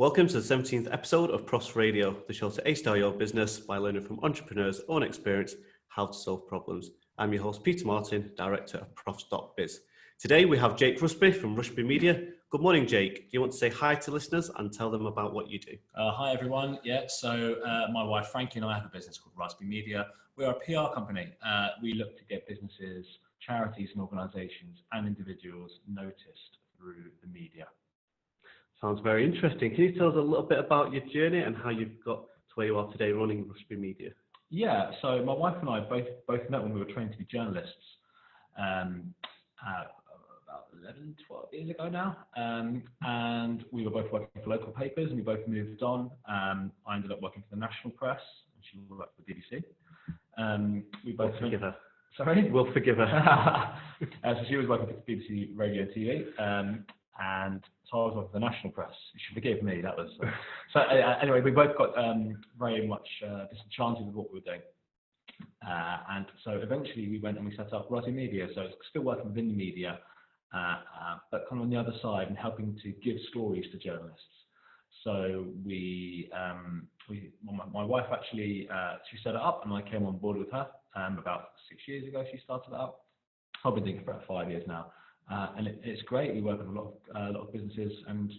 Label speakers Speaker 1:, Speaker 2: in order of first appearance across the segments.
Speaker 1: Welcome to the 17th episode of Profs Radio, the show to A-star your business by learning from entrepreneurs' own experience how to solve problems. I'm your host, Peter Martin, Director of Profs.biz. Today we have Jake Rusby from Rusby Media. Good morning, Jake. Do you want to say hi to listeners and tell them about what you do?
Speaker 2: Hi, everyone. So my wife, Frankie, and I have a business called Rusby Media. We are a PR company. We look to get businesses, charities and organisations and individuals noticed through the media.
Speaker 1: Sounds very interesting. Can you tell us a little bit about your journey and how you've got to where you are today running Rusby Media?
Speaker 2: Yeah, so my wife and I both met when we were trained to be journalists about 11, 12 years ago now. And we were both working for local papers and we both moved on. I ended up working for the national press and she worked for the BBC.
Speaker 1: We'll forgive her.
Speaker 2: Sorry?
Speaker 1: We'll forgive her.
Speaker 2: So she was working for BBC Radio and TV. And so I was working for the national press. You should forgive me, that was... anyway, we both got very much disenchanted with what we were doing. And so eventually we went and we set up Rusby Media. So it's still working within the media, but kind of on the other side and helping to give stories to journalists. So my wife actually, she set it up and I came on board with her about 6 years ago. She started it up. I've been doing it for about 5 years now. And it's great. We work with a lot of businesses and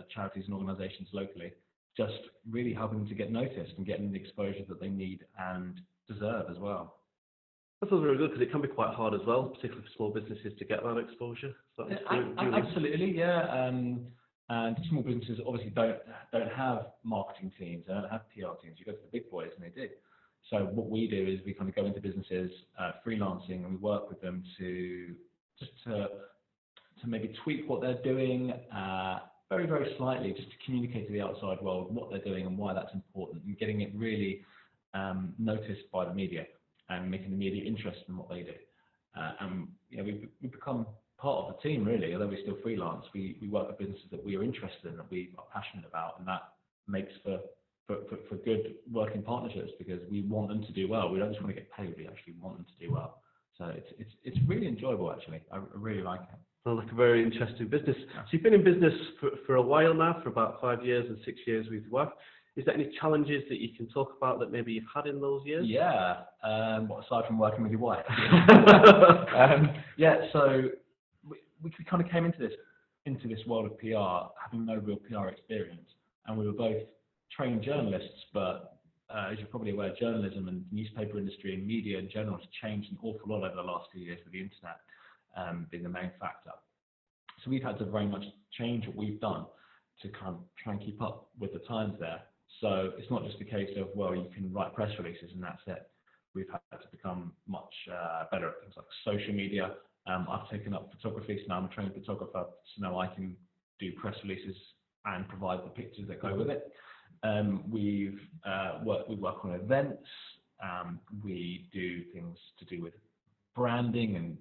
Speaker 2: charities and organisations locally, just really helping to get noticed and getting the exposure that they need and deserve as well.
Speaker 1: That sounds really good because it can be quite hard as well, particularly for small businesses to get that exposure. So
Speaker 2: absolutely, yeah. And small businesses obviously don't have marketing teams, they don't have PR teams. You go to the big boys and they do. So what we do is we kind of go into businesses freelancing and we work with them to maybe tweak what they're doing very, very slightly, just to communicate to the outside world what they're doing and why that's important, and getting it really noticed by the media and making the media interested in what they do. And we've become part of the team, really, although we're still freelance. We work with businesses that we are interested in, that we are passionate about, and that makes for good working partnerships because we want them to do well. We don't just want to get paid, we actually want them to do well. So it's really enjoyable, actually. I really like it.
Speaker 1: Sounds like a very interesting business. So you've been in business for a while now, for about 5 years and 6 years with your wife. Is there any challenges that you can talk about that maybe you've had in those years?
Speaker 2: Yeah. Aside from working with your wife? So we kind of came into this world of PR having no real PR experience, and we were both trained journalists, but as you're probably aware, journalism and the newspaper industry and media in general has changed an awful lot over the last few years with the internet being the main factor. So we've had to very much change what we've done to kind of try and keep up with the times there. So it's not just a case of, well, you can write press releases and that's it. We've had to become much better at things like social media. I've taken up photography, so now I'm a trained photographer, so now I can do press releases and provide the pictures that go with it. We work on events. We do things to do with branding and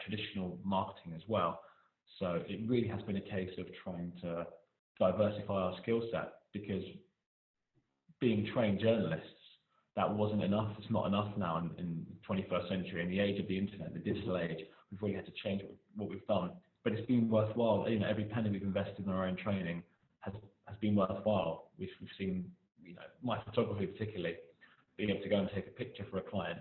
Speaker 2: traditional marketing as well. So it really has been a case of trying to diversify our skill set, because being trained journalists, that wasn't enough. It's not enough now in the 21st century, in the age of the internet, the digital age. We've really had to change what we've done. But it's been worthwhile. Every penny we've invested in our own training has been worthwhile. We've seen, my photography particularly, being able to go and take a picture for a client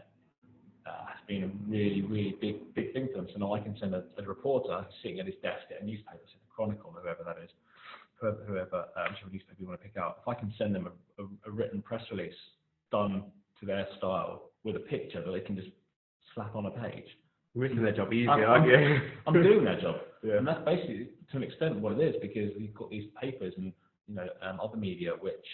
Speaker 2: has been a really, really big thing for them. So now I can send a reporter sitting at his desk at a newspaper, say the Chronicle, whoever that is, whichever newspaper you want to pick out. If I can send them a written press release done to their style with a picture that they can just slap on a page.
Speaker 1: You're making their job easier, aren't you?
Speaker 2: I'm doing their job.
Speaker 1: Yeah.
Speaker 2: And that's basically, to an extent, what it is, because we've got these papers and other media which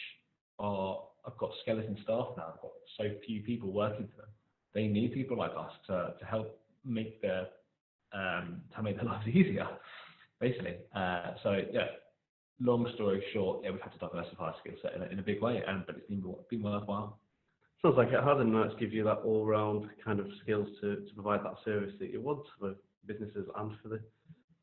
Speaker 2: have got skeleton staff now. I've got so few people working for them. They need people like us to help make their lives easier, basically. Long story short, we've had to diversify our skill set in a big way, but it's been worthwhile.
Speaker 1: Sounds like it has, and that's give you that all-round kind of skills to provide that service that you want for businesses and for the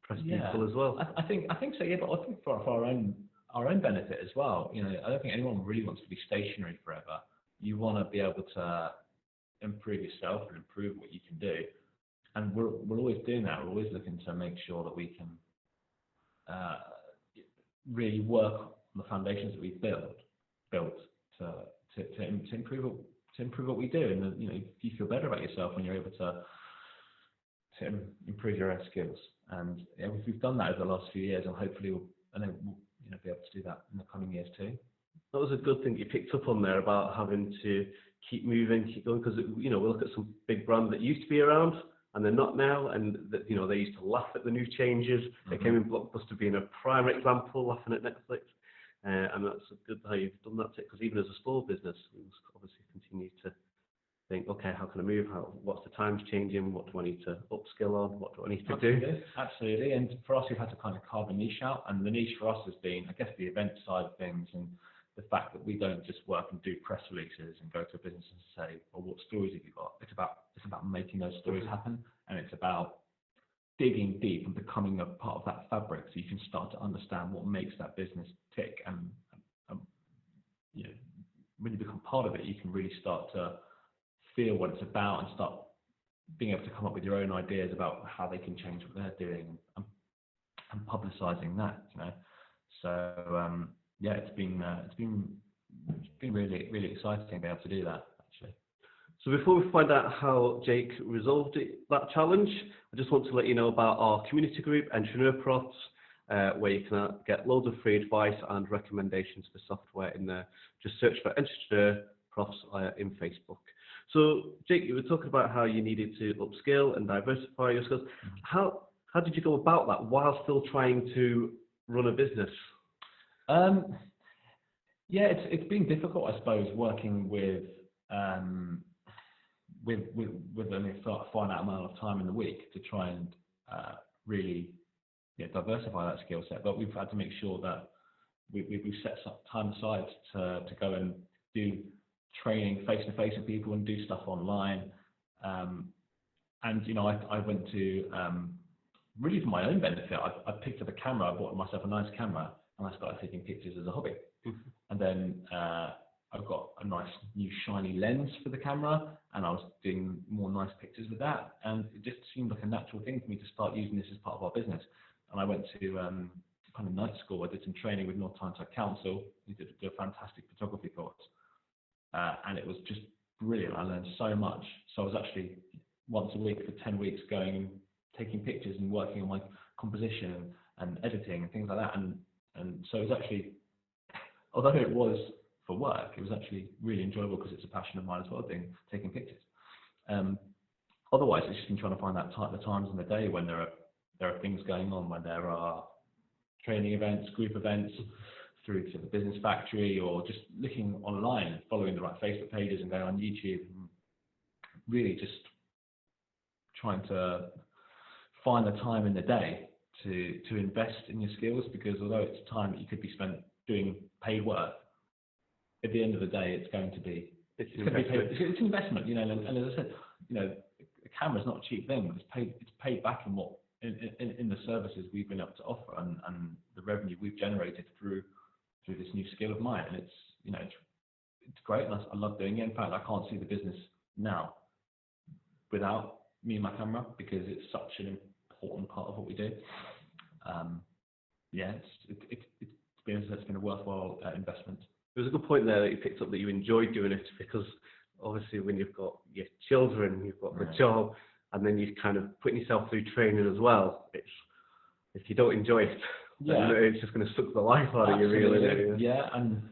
Speaker 1: press people as well.
Speaker 2: I think so, yeah. But I think for our own benefit as well. I don't think anyone really wants to be stationary forever. You want to be able to improve yourself and improve what you can do, and we're always doing that. We're always looking to make sure that we can really work the foundations that we've built to improve what we do. And you feel better about yourself when you're able to improve your own skills. And we've done that over the last few years, and hopefully we'll be able to do that in the coming years too.
Speaker 1: That was a good thing you picked up on there about having to keep moving, keep going, because we look at some big brands that used to be around and they're not now, and that they used to laugh at the new changes. They came in Blockbuster being a prime example, laughing at Netflix, and that's good how you've done that, because even as a small business, we must obviously continue to think, okay, how can I move? What's the times changing? What do I need to upskill on? What do I need to do?
Speaker 2: Absolutely. And for us, we've had to kind of carve a niche out, and the niche for us has been, I guess, the event side of things, and the fact that we don't just work and do press releases and go to a business and say, well, what stories have you got? It's about making those stories happen, and it's about digging deep and becoming a part of that fabric, so you can start to understand what makes that business tick. And when you become part of it, you can really start to feel what it's about and start being able to come up with your own ideas about how they can change what they're doing, and publicising that. So it's been really, really exciting to be able to do that, actually.
Speaker 1: So before we find out how Jake resolved that challenge, I just want to let you know about our community group, Entrepreneur Profs, where you can get loads of free advice and recommendations for software in there. Just search for Entrepreneur Profs in Facebook. So Jake, you were talking about how you needed to upskill and diversify your skills. How did you go about that while still trying to run a business?
Speaker 2: It's been difficult, I suppose, working with only a finite amount of time in the week to try and really diversify that skill set. But we've had to make sure that we've set some time aside to go and do training face to face with people and do stuff online. And I went to really for my own benefit. I picked up a camera. I bought myself a nice camera, and I started taking pictures as a hobby. And then I've got a nice new shiny lens for the camera, and I was doing more nice pictures with that. And it just seemed like a natural thing for me to start using this as part of our business. And I went to kind of night school. I did some training with North Tyneside Council. We did a fantastic photography course, and it was just brilliant. I learned so much. So I was actually once a week for 10 weeks going and taking pictures and working on my composition and editing and things like that. And so it was actually, although it was for work, it was actually really enjoyable because it's a passion of mine as well, taking pictures. Otherwise, it's just been trying to find the times in the day when there are things going on, when there are training events, group events, through to the Business Factory, or just looking online and following the right Facebook pages and going on YouTube, and really just trying to find the time in the day to invest in your skills, because although it's time that you could be spent doing paid work, at the end of the day, it's going to be it's an investment, and as I said, a camera's not a cheap thing. It's paid back in the services we've been able to offer, and the revenue we've generated through this new skill of mine. And it's great, and I love doing it. In fact, I can't see the business now without me and my camera, because it's such an important part of what we do. It's been a worthwhile investment.
Speaker 1: There was a good point there that you picked up, that you enjoyed doing it, because obviously when you've got your children, you've got the job, and then you're kind of putting yourself through training as well. If you don't enjoy it, then it's just going to suck the life out of you, really.
Speaker 2: Yeah, and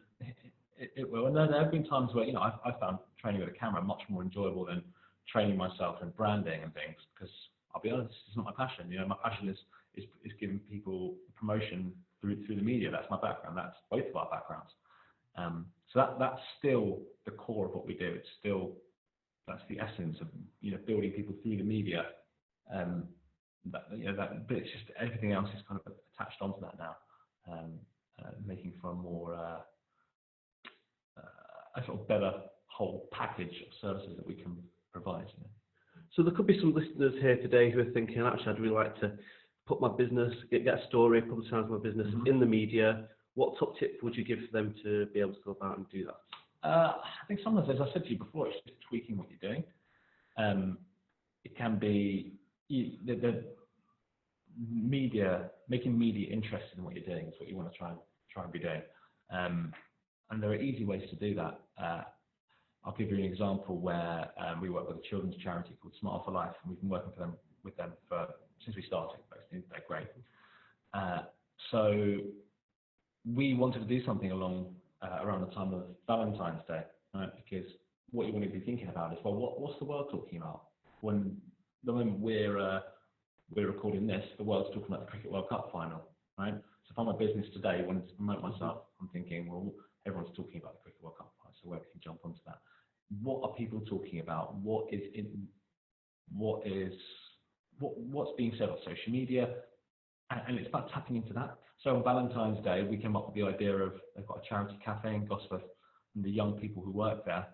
Speaker 2: it will. And there have been times where I found training with a camera much more enjoyable than training myself in branding and things, because I'll be honest, it's not my passion. My passion is giving people promotion through the media. That's my background. That's both of our backgrounds. So that's still the core of what we do. That's the essence of building people through the media. But it's just everything else is kind of attached onto that now, making for a more a sort of better whole package of services that we can provide.
Speaker 1: So there could be some listeners here today who are thinking, actually, I'd really like to put my business, get a story, publicise my business in the media. What top tip would you give for them to be able to go about and do that?
Speaker 2: I think sometimes, as I said to you before, it's just tweaking what you're doing. It can be the media, making media interested in what you're doing is what you want to try and be doing. And there are easy ways to do that. I'll give you an example where we work with a children's charity called Smart for Life, and we've been working with them since we started. Basically, they're great. So we wanted to do something around the time of Valentine's Day, right? Because what you want to be thinking about is, well, what's the world talking about? When the moment we're recording this, the world's talking about the Cricket World Cup final, right? So if I'm a business today, wanting to promote myself, I'm thinking, well, everyone's talking about the Cricket World Cup final, so where we can jump onto that. What are people talking about? What's being said on social media? And it's about tapping into that. So on Valentine's Day, we came up with the idea of, they've got a charity cafe in Gosforth, and the young people who work there,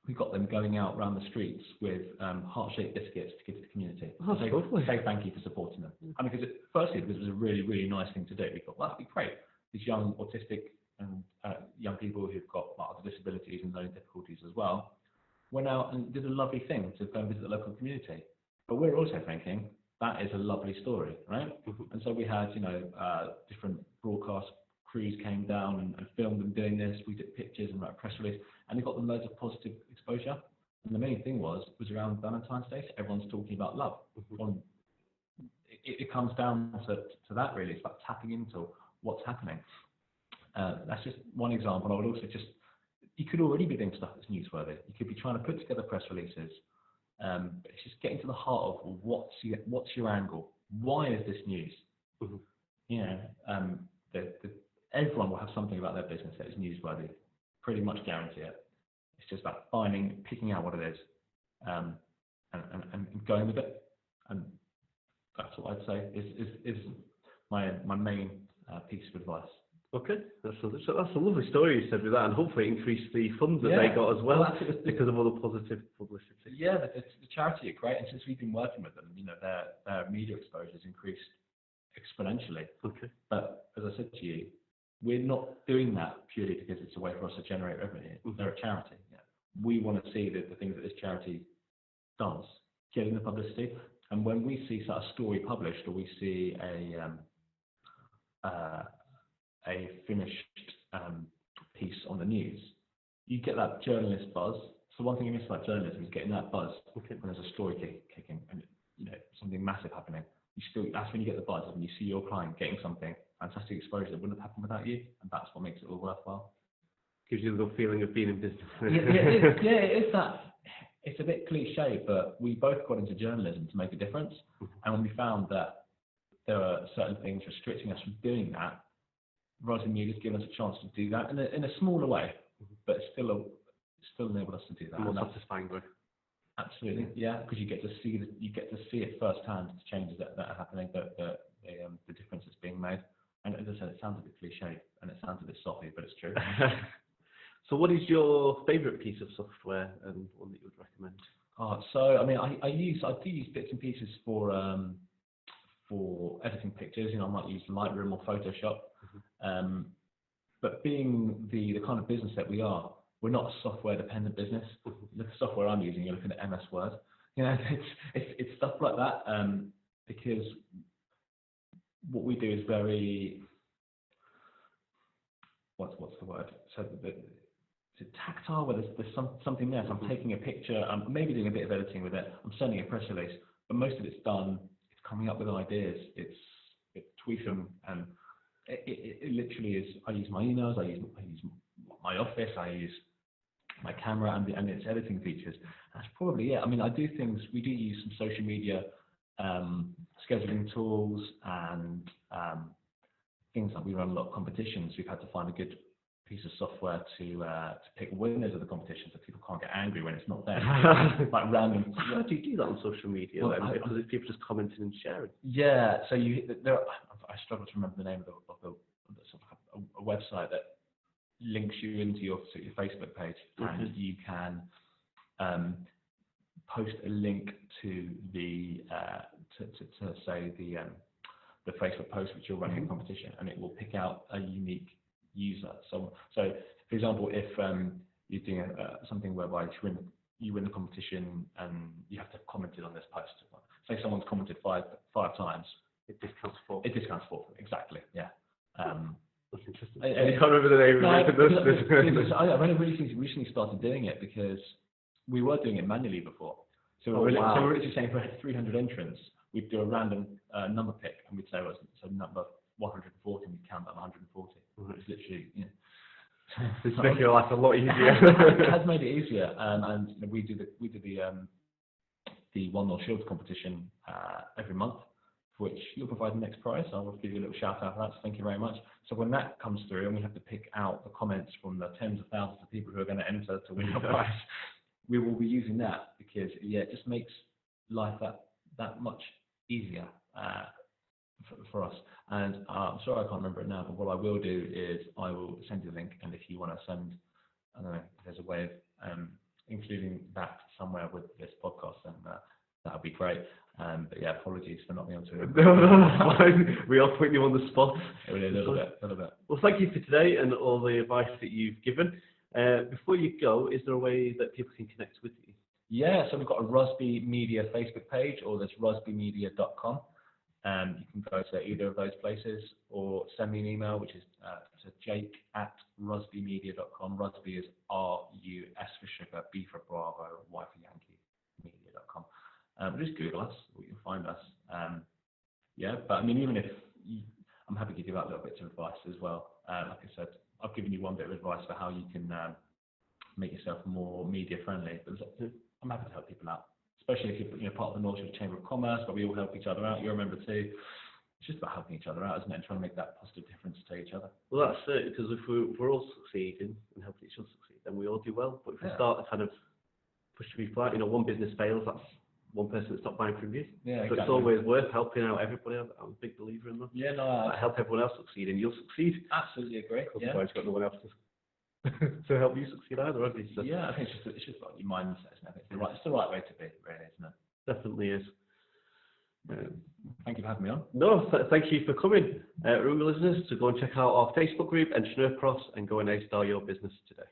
Speaker 2: we got them going out around the streets with heart-shaped biscuits to give to the community.
Speaker 1: Oh,
Speaker 2: say thank you for supporting them. And because firstly, it was a really, really nice thing to do. We thought, well, that'd be great. These young autistic and young people who've got other disabilities and learning difficulties as well, went out and did a lovely thing to go and visit the local community. But we're also thinking, that is a lovely story, right? And so we had, different broadcast crews came down and filmed them doing this. We did pictures and wrote a press release, and it got them loads of positive exposure. And the main thing was around Valentine's Day. So everyone's talking about love. It comes down to that really. It's about tapping into what's happening. That's just one example. I would also you could already be doing stuff that's newsworthy. You could be trying to put together press releases. But it's just getting to the heart of what's your angle? Why is this news? Everyone will have something about their business that is newsworthy. Pretty much guarantee it. It's just about picking out what it is, and going with it. And that's what I'd say is my main piece of advice.
Speaker 1: Okay, that's a lovely story you said with that, and hopefully increase the funds that they got as well, because of all the positive publicity.
Speaker 2: Yeah, the charity are great, and since we've been working with them, their media exposure has increased exponentially.
Speaker 1: Okay.
Speaker 2: But as I said to you, we're not doing that purely because it's a way for us to generate revenue. They're a charity. Yeah. We want to see the things that this charity does, getting the publicity. And when we see a story published, or we see a finished piece on the news, you get that journalist buzz. So one thing you miss about journalism is getting that buzz when there's a story kicking and something massive happening. That's when you get the buzz, and you see your client getting something fantastic exposure that wouldn't have happened without you, and that's what makes it all worthwhile.
Speaker 1: Gives you a little feeling of being in business.
Speaker 2: It is that. It's a bit cliche, but we both got into journalism to make a difference, and when we found that there are certain things restricting us from doing that, Rising Media's given us a chance to do that in a smaller way, but still enabled us to do that.
Speaker 1: More satisfying way.
Speaker 2: Absolutely, yeah, because you get to see it firsthand, the changes that are happening, the difference that's being made. And as I said, it sounds a bit cliche and it sounds a bit soppy, but it's true.
Speaker 1: So, what is your favourite piece of software and one that you would recommend?
Speaker 2: So I mean, I do use bits and pieces for editing pictures. I might use Lightroom or Photoshop. But being the kind of business that we are, we're not a software dependent business. The software I'm using, you're looking at MS Word. It's stuff like that, because what we do is very, what's the word? So it's tactile, where there's something there. So I'm taking a picture, I'm maybe doing a bit of editing with it, I'm sending a press release, but most of it's done. It's coming up with ideas. It's tweaking, and it literally is. I use my emails, I use my office, I use my camera and its editing features. That's probably it. I mean, we do use some social media scheduling tools and things like we run a lot of competitions. We've had to find a good piece of software to pick winners of the competition, so people can't get angry when it's not there. Like random.
Speaker 1: How do you do that on social media?
Speaker 2: Well,
Speaker 1: because if people just commenting and sharing.
Speaker 2: Yeah. So I struggle to remember the name of a website that links you into your Facebook page, and you can post a link to the Facebook post which you're running a competition, and it will pick out a unique user. So for example, if you're doing something whereby you win the competition and you have to have commented on this post. Say someone's commented five times.
Speaker 1: It discounts 4.
Speaker 2: It discounts 4. Exactly. Yeah.
Speaker 1: That's You can't remember the name of it.
Speaker 2: I've only recently started doing it because we were doing it manually before. So we're literally saying for 300 entrants, we'd do a random number pick, and we'd say, well, so number 140, and we'd count that 140. Right. It's literally,
Speaker 1: it's making your life a lot easier.
Speaker 2: It has made it easier, and we do the 1-0 Shields competition every month, for which you'll provide the next prize. I will give you a little shout out for that, so thank you very much. So when that comes through, and we have to pick out the comments from the tens of thousands of people who are going to enter to win the prize, we will be using that, because it just makes life that much easier for us. And I'm sorry I can't remember it now, but what I will do is I will send you the link, and if you want to send, I don't know, if there's a way of including that somewhere with this podcast, then that would be great. But yeah, apologies for not being able to.
Speaker 1: No, that's fine. We are putting you on the spot.
Speaker 2: A little bit.
Speaker 1: Well, thank you for today and all the advice that you've given. Before you go, is there a way that people can connect with you?
Speaker 2: Yeah, so we've got a Rusby Media Facebook page, or there's rusbymedia.com. You can go to either of those places, or send me an email, which is to jake@rusbymedia.com. Rusby is R-U-S for sugar, B for Bravo, Y for Yankee, media.com. Just Google us, you'll find us. But I mean, even if I'm happy to give out little bits of advice as well. Like I said, I've given you one bit of advice for how you can make yourself more media friendly. But I'm happy to help people out, especially if you're part of the North Shore Chamber of Commerce, but we all help each other out. You're a member too. It's just about helping each other out, isn't it? And trying to make that positive difference to each other.
Speaker 1: Well, that's it, because if we're all succeeding and helping each other succeed, then we all do well. But if we start to kind of push people out, one business fails, that's one person that's not buying from you.
Speaker 2: Yeah,
Speaker 1: so
Speaker 2: exactly.
Speaker 1: It's always worth helping out everybody. I'm a big believer in that.
Speaker 2: Yeah, no,
Speaker 1: help everyone else succeed, and you'll succeed.
Speaker 2: Absolutely agree.
Speaker 1: Otherwise, you've got no one else to help you succeed either, have you? So.
Speaker 2: Yeah, I think it's just like your mindset, isn't it? It's the right way to be, really, isn't it?
Speaker 1: Definitely is.
Speaker 2: Thank you for having me on.
Speaker 1: No, thank you for coming. Remember, listeners, to go and check out our Facebook group, Entrepreneur Profs, and go and A-star your business today.